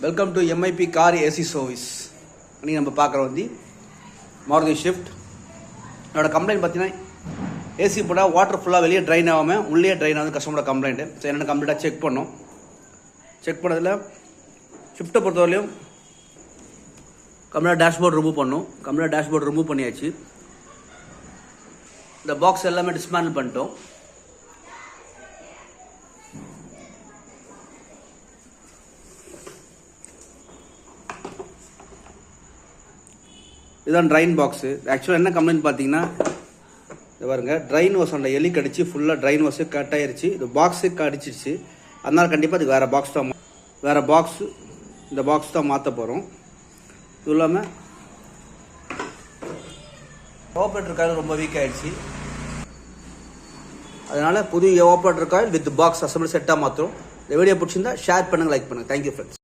Welcome to MIB car AC service. அன்றைக்கி நம்ம பார்க்குற வந்து மாருதி ஷிஃப்ட். என்னோடய கம்ப்ளைண்ட் பார்த்தீங்கன்னா ஏசி போட்டால் வாட்டர் ஃபுல்லாக வெளியே ட்ரைன் ஆகாமல் உள்ளே ட்ரைன் ஆகுது கஸ்டமரோட கம்ப்ளைண்ட்டு. ஸோ என்னென்ன கம்ப்ளைண்ட்டாக செக் பண்ணோம். செக் பண்ணதில் ஷிஃப்ட்டை பொறுத்தவரையிலும் கம்ப்ளீட்டாக டேஷ்போர்ட் ரிமூவ் பண்ணோம். கம்ப்ளீட்டாக டேஷ்போர்ட் ரிமூவ் பண்ணியாச்சு. இந்த பாக்ஸ் எல்லாமே டிஸ்மேண்டில் பண்ணிட்டோம். இதுதான் ட்ரைன் பாக்ஸு. ஆக்சுவலாக என்ன கம்ப்ளைண்ட் பார்த்தீங்கன்னா இது பாருங்க, ட்ரைன் வாஸ் அந்த எலி கடிச்சு ஃபுல்லாக ட்ரைன் வாஷு கட் ஆயிடுச்சு. இது பாக்ஸு கடிச்சிடுச்சு. அதனால் கண்டிப்பாக அது வேறு பாக்ஸ் தான், வேறு பாக்ஸு இந்த பாக்ஸ் தான் மாற்ற போகிறோம். இது இல்லாமல் எவாப்ரேட்டர் காயில் ரொம்ப வீக் ஆகிடுச்சு. அதனால் புது evaporator coil with box assemble செட்டாக மாற்றுறோம். இந்த வீடியோ பிடிச்சிருந்தா ஷேர் பண்ணுங்கள், லைக் பண்ணுங்கள். Thank you friends.